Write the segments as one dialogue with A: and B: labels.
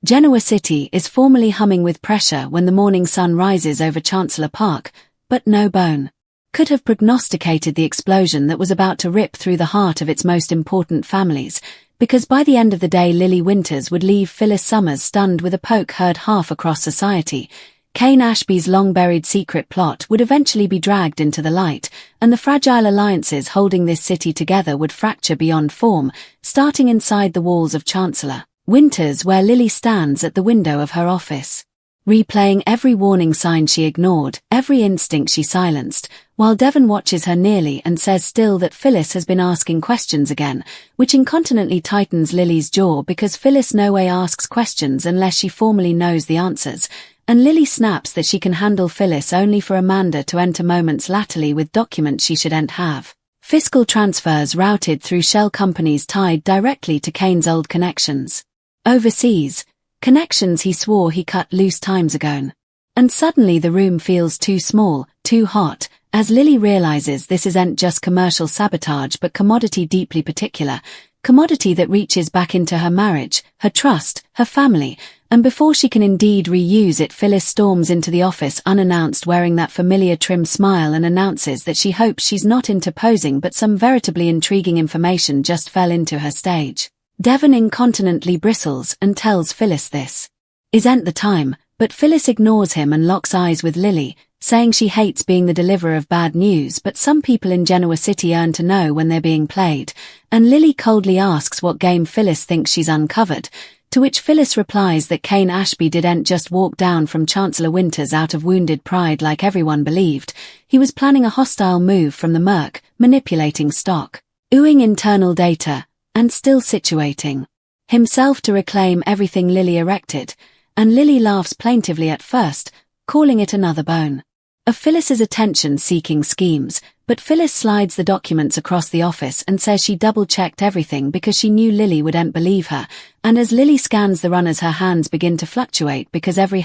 A: Genoa City is formally humming with pressure when the morning sun rises over Chancellor Park, but no bone could have prognosticated the explosion that was about to rip through the heart of its most important families, because by the end of the day Lily Winters would leave Phyllis Summers stunned with a poke heard half across society. Kane Ashby's long-buried secret plot would eventually be dragged into the light, and the fragile alliances holding this city together would fracture beyond form, starting inside the walls of Chancellor Winters, where Lily stands at the window of her office, replaying every warning sign she ignored, every instinct she silenced, while Devon watches her nearly and says still that Phyllis has been asking questions again, which incontinently tightens Lily's jaw because Phyllis no way asks questions unless she formally knows the answers, and Lily snaps that she can handle Phyllis only for Amanda to enter moments latterly with documents she shouldn't have. Fiscal transfers routed through shell companies tied directly to Kane's old connections overseas, connections he swore he cut loose times ago. And suddenly the room feels too small, too hot, as Lily realizes this isn't just commercial sabotage but commodity deeply particular, commodity that reaches back into her marriage, her trust, her family, and before she can indeed reuse it, Phyllis storms into the office unannounced wearing that familiar trim smile and announces that she hopes she's not interposing but some veritably intriguing information just fell into her stage. Devon incontinently bristles and tells Phyllis this isn't the time, but Phyllis ignores him and locks eyes with Lily, saying she hates being the deliverer of bad news but some people in Genoa City earn to know when they're being played, and Lily coldly asks what game Phyllis thinks she's uncovered, to which Phyllis replies that Kane Ashby didn't just walk down from Chancellor Winters out of wounded pride like everyone believed. He was planning a hostile move from the Merc, manipulating stock, oohing internal data, and still situating himself to reclaim everything Lily erected, and Lily laughs plaintively at first, calling it another bone of Phyllis's attention-seeking schemes, but Phyllis slides the documents across the office and says she double-checked everything because she knew Lily wouldn't believe her, and as Lily scans the runners her hands begin to fluctuate because every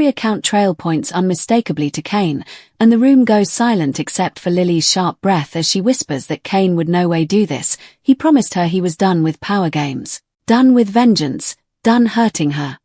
A: account trail points unmistakably to Kane, and the room goes silent except for Lily's sharp breath as she whispers that Kane would no way do this. He promised her he was done with power games, done with vengeance, done hurting her.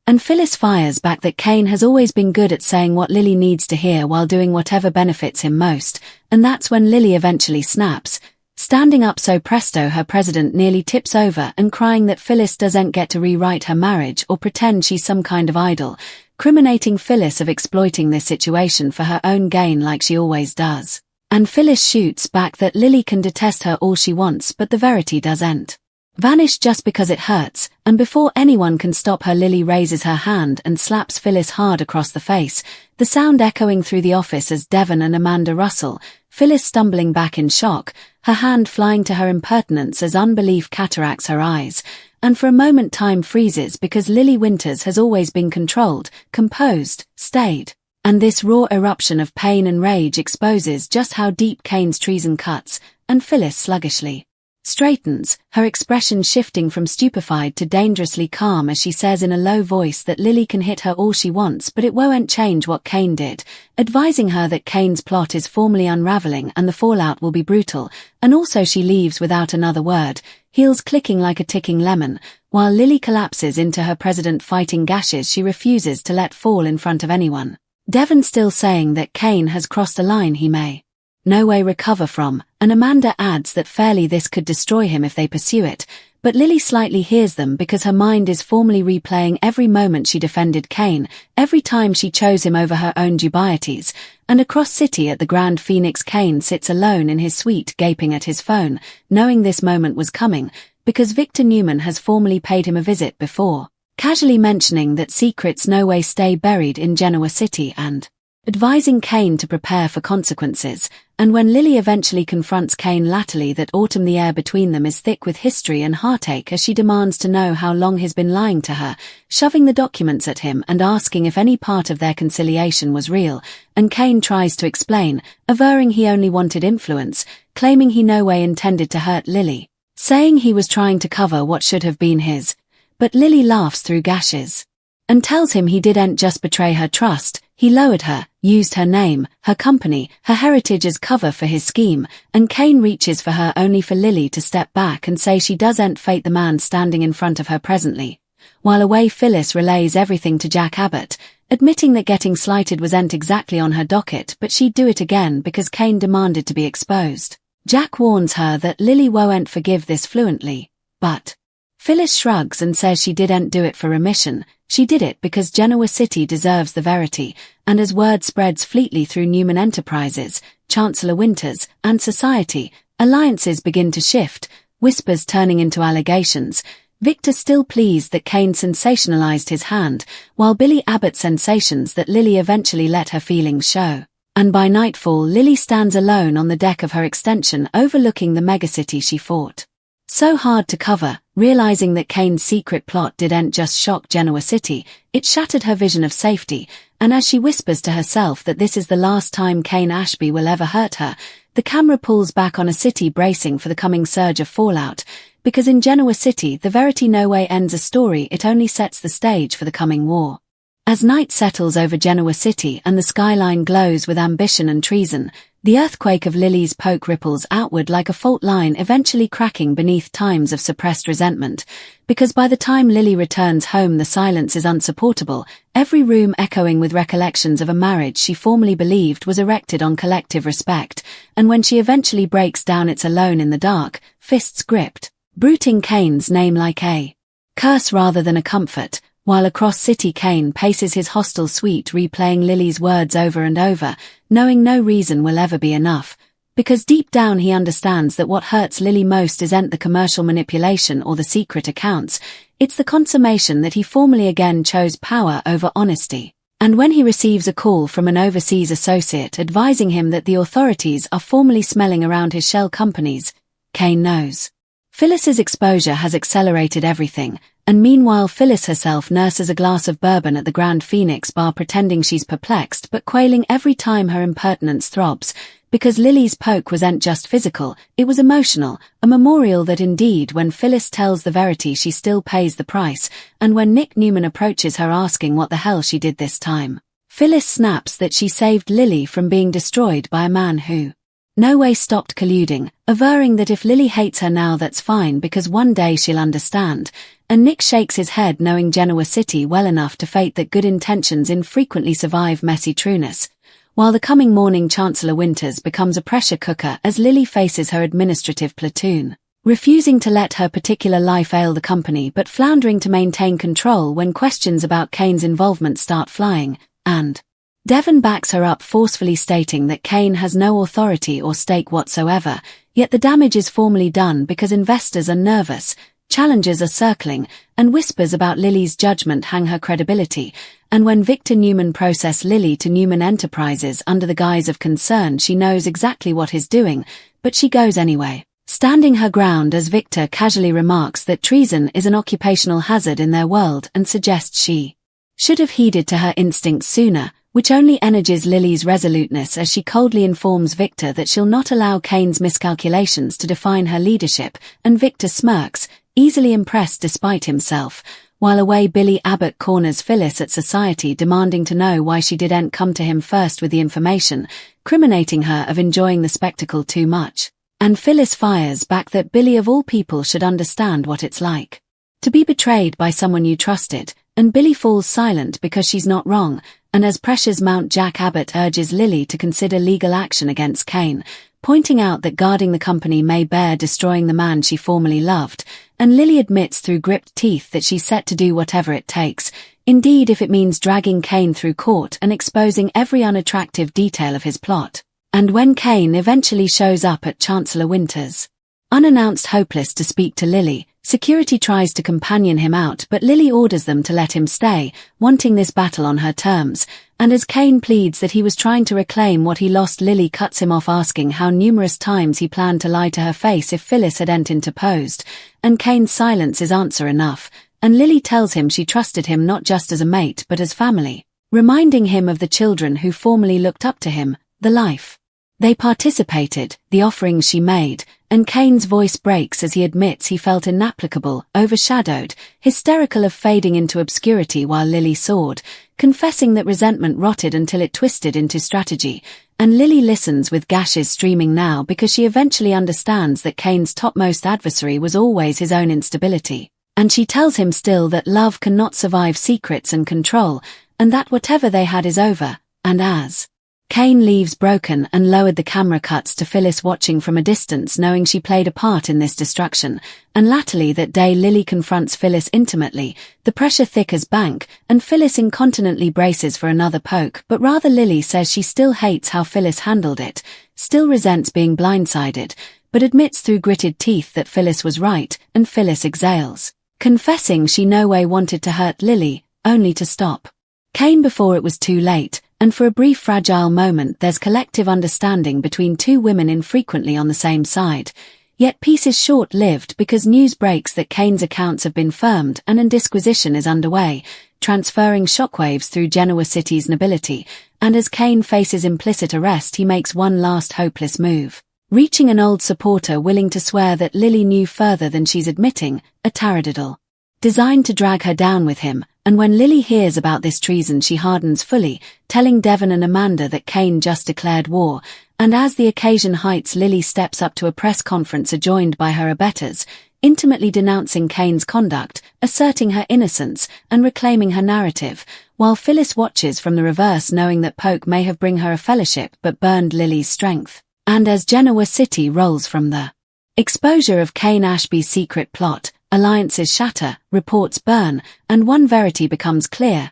A: And Phyllis fires back that Kane has always been good at saying what Lily needs to hear while doing whatever benefits him most, and that's when Lily eventually snaps, standing up so presto her president nearly tips over and crying that Phyllis doesn't get to rewrite her marriage or pretend she's some kind of idol, criminating Phyllis of exploiting this situation for her own gain like she always does. And Phyllis shoots back that Lily can detest her all she wants but the verity doesn't vanish just because it hurts, and before anyone can stop her Lily raises her hand and slaps Phyllis hard across the face, the sound echoing through the office as Devon and Amanda rustle, Phyllis stumbling back in shock, her hand flying to her impertinence as unbelief cataracts her eyes, and for a moment time freezes because Lily Winters has always been controlled, composed, stayed. And this raw eruption of pain and rage exposes just how deep Kane's treason cuts, and Phyllis sluggishly straightens, her expression shifting from stupefied to dangerously calm as she says in a low voice that Lily can hit her all she wants but it won't change what Kane did, advising her that Kane's plot is formally unraveling and the fallout will be brutal, and also she leaves without another word, heels clicking like a ticking lemon, while Lily collapses into her president fighting gashes she refuses to let fall in front of anyone. Devon still saying that Kane has crossed a line he may no way recover from, and Amanda adds that fairly this could destroy him if they pursue it, but Lily slightly hears them because her mind is formally replaying every moment she defended Kane, every time she chose him over her own dubieties, and across city at the Grand Phoenix Kane sits alone in his suite gaping at his phone, knowing this moment was coming, because Victor Newman has formally paid him a visit before, casually mentioning that secrets no way stay buried in Genoa City and advising Kane to prepare for consequences, and when Lily eventually confronts Kane latterly that autumn the air between them is thick with history and heartache as she demands to know how long he's been lying to her, shoving the documents at him and asking if any part of their conciliation was real, and Kane tries to explain, averring he only wanted influence, claiming he no way intended to hurt Lily, saying he was trying to cover what should have been his, but Lily laughs through gashes and tells him he didn't just betray her trust, he lowered her, used her name, her company, her heritage as cover for his scheme, and Kane reaches for her only for Lily to step back and say she doesn't fate the man standing in front of her presently. while away Phyllis relays everything to Jack Abbott, admitting that getting slighted wasn't exactly on her docket but she'd do it again because Kane demanded to be exposed. Jack warns her that Lily won't forgive this fluently, but Phyllis shrugs and says she didn't do it for remission, she did it because Genoa City deserves the verity, and as word spreads fleetly through Newman Enterprises, Chancellor Winters, and society, alliances begin to shift, whispers turning into allegations, Victor still pleased that Kane sensationalized his hand, while Billy Abbott sensations that Lily eventually let her feelings show. And by nightfall Lily stands alone on the deck of her extension overlooking the megacity she fought so hard to cover, realizing that Kane's secret plot didn't just shock Genoa City, it shattered her vision of safety, and as she whispers to herself that this is the last time Kane Ashby will ever hurt her, the camera pulls back on a city bracing for the coming surge of fallout, because in Genoa City the verity no way ends a story, it only sets the stage for the coming war. As night settles over Genoa City and the skyline glows with ambition and treason, the earthquake of Lily's poke ripples outward like a fault line eventually cracking beneath times of suppressed resentment, because by the time Lily returns home the silence is unsupportable, every room echoing with recollections of a marriage she formerly believed was erected on collective respect, and when she eventually breaks down it's alone in the dark, fists gripped, bruiting Kane's name like a curse rather than a comfort, while across city Kane paces his hostel suite replaying Lily's words over and over, knowing no reason will ever be enough, because deep down he understands that what hurts Lily most isn't the commercial manipulation or the secret accounts, it's the consummation that he formally again chose power over honesty. And when he receives a call from an overseas associate advising him that the authorities are formally smelling around his shell companies, Kane knows. Phyllis's exposure has accelerated everything, and meanwhile Phyllis herself nurses a glass of bourbon at the Grand Phoenix bar pretending she's perplexed but quailing every time her impertinence throbs, because Lily's poke wasn't just physical, it was emotional, a memorial that indeed when Phyllis tells the verity she still pays the price, and when Nick Newman approaches her asking what the hell she did this time, Phyllis snaps that she saved Lily from being destroyed by a man who no way stopped colluding, averring that if Lily hates her now that's fine because one day she'll understand, and Nick shakes his head knowing Genoa City well enough to fate that good intentions infrequently survive messy trueness, while the coming morning Chancellor Winters becomes a pressure cooker as Lily faces her administrative platoon, refusing to let her particular life ail the company but floundering to maintain control when questions about Kane's involvement start flying, and Devon backs her up forcefully stating that Kane has no authority or stake whatsoever, yet the damage is formally done because investors are nervous, challenges are circling, and whispers about Lily's judgment hang her credibility, and when Victor Newman processes Lily to Newman Enterprises under the guise of concern she knows exactly what he's doing, but she goes anyway, standing her ground as Victor casually remarks that treason is an occupational hazard in their world and suggests she should have heeded to her instincts sooner, which only energizes Lily's resoluteness as she coldly informs Victor that she'll not allow Kane's miscalculations to define her leadership, and Victor smirks, easily impressed despite himself, while away Billy Abbott corners Phyllis at society demanding to know why she didn't come to him first with the information, criminating her of enjoying the spectacle too much. And Phyllis fires back that Billy of all people should understand what it's like to be betrayed by someone you trusted, and Billy falls silent because she's not wrong, and as pressures mount Jack Abbott urges Lily to consider legal action against Kane, pointing out that guarding the company may bear destroying the man she formerly loved, and Lily admits through gripped teeth that she's set to do whatever it takes, indeed if it means dragging Kane through court and exposing every unattractive detail of his plot. And when Kane eventually shows up at Chancellor Winters, unannounced hopeless to speak to Lily, security tries to companion him out but Lily orders them to let him stay, wanting this battle on her terms, and as Kane pleads that he was trying to reclaim what he lost Lily cuts him off asking how numerous times he planned to lie to her face if Phyllis hadn't interposed, and Kane's silence is answer enough, and Lily tells him she trusted him not just as a mate but as family, reminding him of the children who formerly looked up to him, the life they participated, the offerings she made, and Kane's voice breaks as he admits he felt inapplicable, overshadowed, hysterical of fading into obscurity while Lily soared, confessing that resentment rotted until it twisted into strategy, and Lily listens with gashes streaming now because she eventually understands that Kane's topmost adversary was always his own instability, And she tells him still that love cannot survive secrets and control, and that whatever they had is over, and as Kane leaves broken and lowered, the camera cuts to Phyllis watching from a distance, knowing she played a part in this destruction, and latterly that day Lily confronts Phyllis intimately, the pressure thick as bank, and Phyllis incontinently braces for another poke, but rather Lily says she still hates how Phyllis handled it, still resents being blindsided, but admits through gritted teeth that Phyllis was right, and Phyllis exhales, confessing she no way wanted to hurt Lily, only to stop Kane before it was too late, and for a brief fragile moment there's collective understanding between two women infrequently on the same side. Yet peace is short-lived because news breaks that Kane's accounts have been firmed and an disquisition is underway, transferring shockwaves through Genoa City's nobility, and as Kane faces implicit arrest he makes one last hopeless move, reaching an old supporter willing to swear that Lily knew further than she's admitting, a taradiddle designed to drag her down with him, and when Lily hears about this treason she hardens fully, telling Devon and Amanda that Kane just declared war, and as the occasion heights Lily steps up to a press conference adjoined by her abettors, intimately denouncing Kane's conduct, asserting her innocence, and reclaiming her narrative, while Phyllis watches from the reverse knowing that Poke may have bring her a fellowship but burned Lily's strength, and as Genoa City rolls from the exposure of Kane Ashby's secret plot, alliances shatter, reports burn, and one verity becomes clear.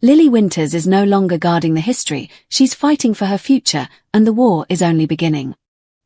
A: Lily Winters is no longer guarding the history, she's fighting for her future, and the war is only beginning.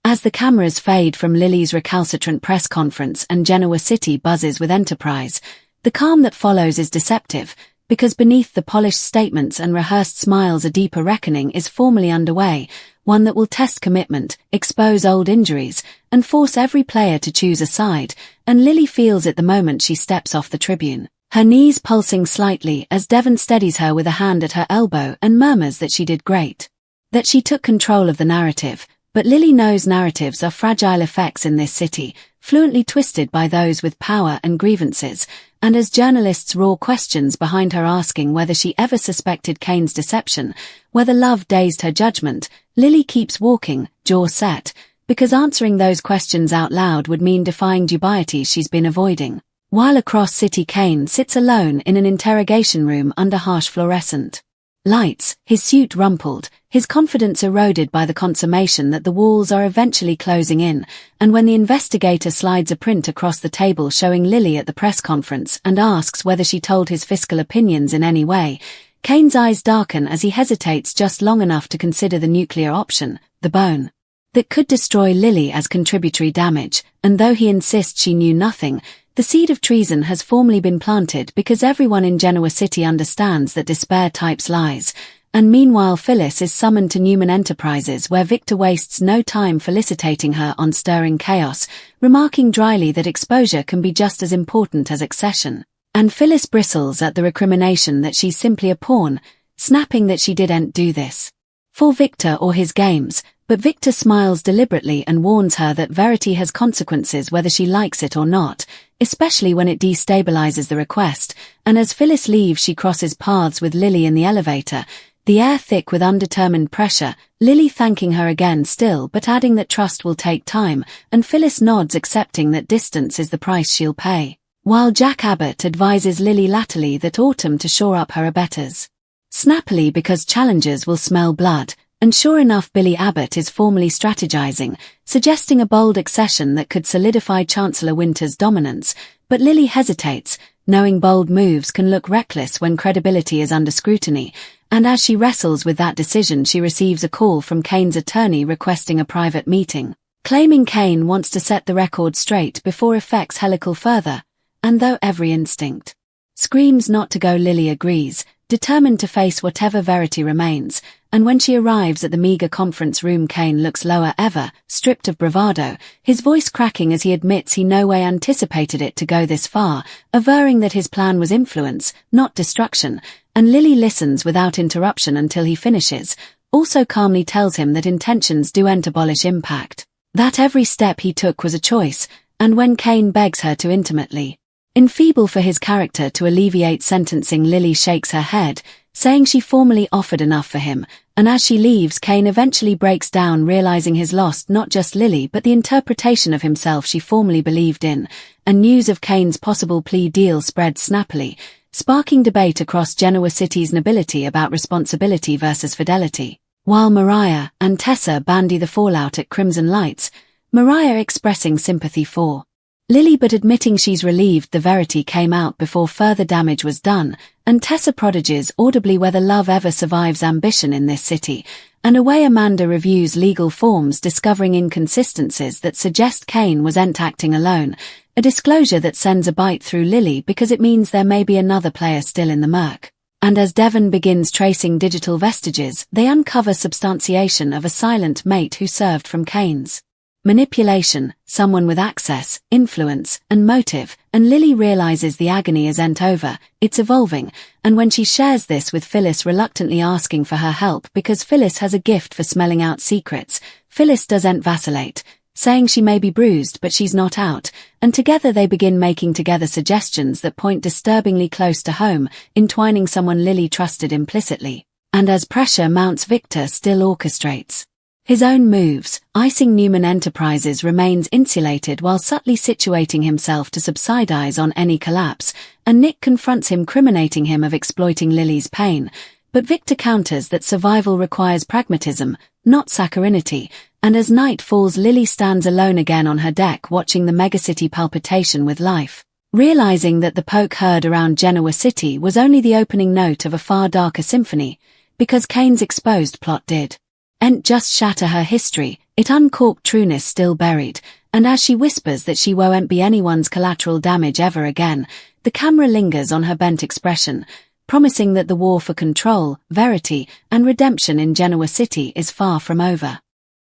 A: As the cameras fade from Lily's recalcitrant press conference and Genoa City buzzes with enterprise, the calm that follows is deceptive, because beneath the polished statements and rehearsed smiles a deeper reckoning is formally underway, one that will test commitment, expose old injuries, and force every player to choose a side, and Lily feels it the moment she steps off the tribune, her knees pulsing slightly as Devon steadies her with a hand at her elbow and murmurs that she did great, that she took control of the narrative, but Lily knows narratives are fragile effects in this city, fluently twisted by those with power and grievances, and as journalists roar questions behind her asking whether she ever suspected Kane's deception, whether love dazed her judgment, Lily keeps walking, jaw set, because answering those questions out loud would mean defying dubieties she's been avoiding. While across city Kane sits alone in an interrogation room under harsh fluorescent lights, his suit rumpled, his confidence eroded by the consummation that the walls are eventually closing in, and when the investigator slides a print across the table showing Lily at the press conference and asks whether she told his fiscal opinions in any way, Kane's eyes darken as he hesitates just long enough to consider the nuclear option, the bone that could destroy Lily as contributory damage, and though he insists she knew nothing, the seed of treason has formally been planted because everyone in Genoa City understands that despair types lies, and meanwhile Phyllis is summoned to Newman Enterprises where Victor wastes no time felicitating her on stirring chaos, remarking dryly that exposure can be just as important as accession, and Phyllis bristles at the recrimination that she's simply a pawn, snapping that she didn't do this for Victor or his games, but Victor smiles deliberately and warns her that verity has consequences whether she likes it or not, especially when it destabilizes the request, and as Phyllis leaves she crosses paths with Lily in the elevator, the air thick with undetermined pressure, Lily thanking her again still but adding that trust will take time, and Phyllis nods accepting that distance is the price she'll pay, while Jack Abbott advises Lily latterly that autumn to shore up her abettors. Snappily because challengers will smell blood, and sure enough Billy Abbott is formally strategizing, suggesting a bold accession that could solidify Chancellor Winter's dominance, but Lily hesitates, knowing bold moves can look reckless when credibility is under scrutiny, and as she wrestles with that decision she receives a call from Kane's attorney requesting a private meeting, claiming Kane wants to set the record straight before effects helical further, and though every instinct screams not to go, Lily agrees, determined to face whatever verity remains, and when she arrives at the meager conference room Kane looks lower ever, stripped of bravado, his voice cracking as he admits he no way anticipated it to go this far, averring that his plan was influence, not destruction, and Lily listens without interruption until he finishes, also calmly tells him that intentions don't abolish impact, that every step he took was a choice, and when Kane begs her to intimately enfeeble for his character to alleviate sentencing, Lily shakes her head, saying she formally offered enough for him, and as she leaves, Kane eventually breaks down, realizing he's lost not just Lily but the interpretation of himself she formerly believed in, and news of Kane's possible plea deal spreads snappily, sparking debate across Genoa City's nobility about responsibility versus fidelity. While Mariah and Tessa bandy the fallout at Crimson Lights, Mariah expressing sympathy for Lily but admitting she's relieved the verity came out before further damage was done, and Tessa prodigies audibly whether love ever survives ambition in this city, and away Amanda reviews legal forms, discovering inconsistencies that suggest Kane wasn't acting alone, a disclosure that sends a bite through Lily because it means there may be another player still in the murk. And as Devon begins tracing digital vestiges, they uncover substantiation of a silent mate who served from Kane's manipulation, someone with access, influence, and motive, and Lily realizes the agony isn't over, it's evolving, and when she shares this with Phyllis, reluctantly asking for her help because Phyllis has a gift for smelling out secrets, Phyllis doesn't vacillate, saying she may be bruised but she's not out, and together they begin making together suggestions that point disturbingly close to home, entwining someone Lily trusted implicitly. And as pressure mounts, Victor still orchestrates his own moves, icing Newman Enterprises remains insulated while subtly situating himself to subsidize on any collapse, and Nick confronts him, criminating him of exploiting Lily's pain, but Victor counters that survival requires pragmatism, not saccharinity, and as night falls, Lily stands alone again on her deck watching the megacity palpitation with life, realizing that the poke heard around Genoa City was only the opening note of a far darker symphony, because Kane's exposed plot didn't just shatter her history, it uncorked trueness still buried, and as she whispers that she won't be anyone's collateral damage ever again, the camera lingers on her bent expression, promising that the war for control, verity, and redemption in Genoa City is far from over.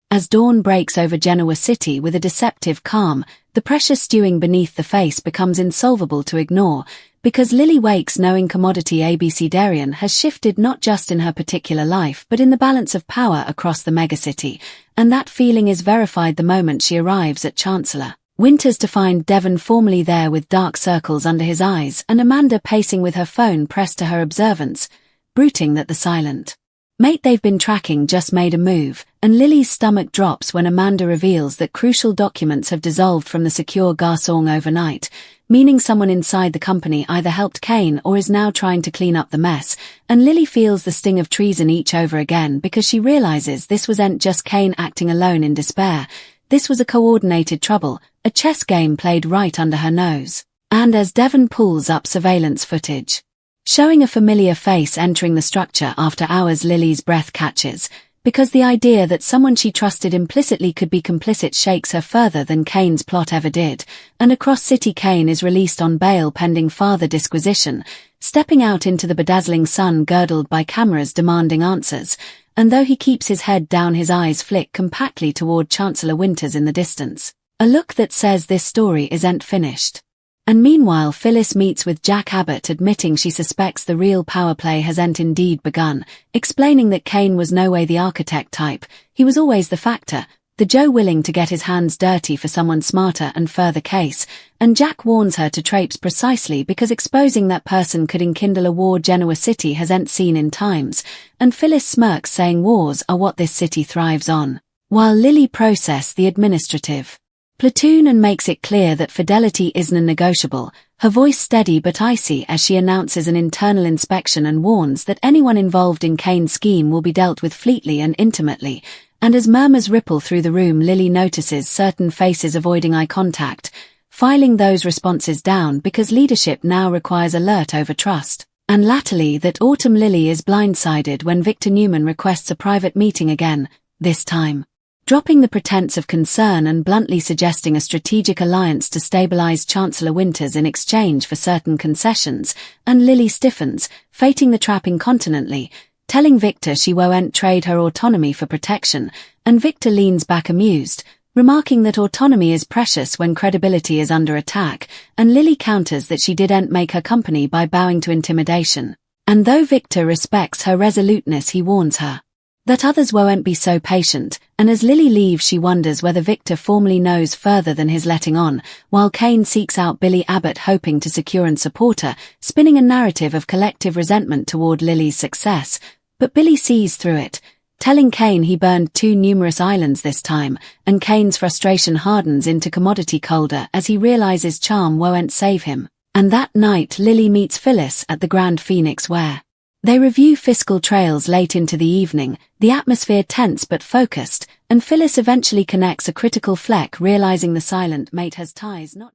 A: As dawn breaks over Genoa City with a deceptive calm, the pressure stewing beneath the face becomes insolvable to ignore, because Lily wakes knowing commodity abecedarian has shifted not just in her particular life but in the balance of power across the megacity, and that feeling is verified the moment she arrives at Chancellor Winters to find Devon formally there with dark circles under his eyes and Amanda pacing with her phone pressed to her observance, bruiting that the silent mate they've been tracking just made a move, and Lily's stomach drops when Amanda reveals that crucial documents have dissolved from the secure garçon overnight, meaning someone inside the company either helped Kane or is now trying to clean up the mess, and Lily feels the sting of treason each over again because she realizes this wasn't just Kane acting alone in despair, this was a coordinated trouble, a chess game played right under her nose. And as Devon pulls up surveillance footage, showing a familiar face entering the structure after hours, Lily's breath catches, because the idea that someone she trusted implicitly could be complicit shakes her further than Kane's plot ever did, and across city Kane is released on bail pending farther disquisition, stepping out into the bedazzling sun girdled by cameras demanding answers, and though he keeps his head down his eyes flick compactly toward Chancellor Winters in the distance, a look that says this story isn't finished. And meanwhile Phyllis meets with Jack Abbott, admitting she suspects the real power play hasn't indeed begun, explaining that Kane was no way the architect type, he was always the factor, the Joe willing to get his hands dirty for someone smarter and further case, and Jack warns her to traipse precisely because exposing that person could enkindle a war Genoa City hasn't seen in times, and Phyllis smirks saying wars are what this city thrives on, while Lily processes the administrative platoon and makes it clear that fidelity isn't negotiable, her voice steady but icy as she announces an internal inspection and warns that anyone involved in Kane's scheme will be dealt with fleetly and intimately, and as murmurs ripple through the room, Lily notices certain faces avoiding eye contact, filing those responses down because leadership now requires alert over trust, and latterly that Autumn Lily is blindsided when Victor Newman requests a private meeting again, this time dropping the pretense of concern and bluntly suggesting a strategic alliance to stabilize Chancellor Winters in exchange for certain concessions, and Lily stiffens, fating the trap incontinently, telling Victor she won't trade her autonomy for protection, and Victor leans back amused, remarking that autonomy is precious when credibility is under attack, and Lily counters that she didn't make her company by bowing to intimidation. And though Victor respects her resoluteness, he warns her that others won't be so patient, and as Lily leaves she wonders whether Victor formally knows further than his letting on, while Kane seeks out Billy Abbott hoping to secure and support her, spinning a narrative of collective resentment toward Lily's success. But Billy sees through it, telling Kane he burned too numerous islands this time, and Kane's frustration hardens into commodity colder as he realizes charm won't save him. And that night Lily meets Phyllis at the Grand Phoenix where they review fiscal trails late into the evening, the atmosphere tense but focused, and Phyllis eventually connects a critical fleck, realizing the silent mate has ties not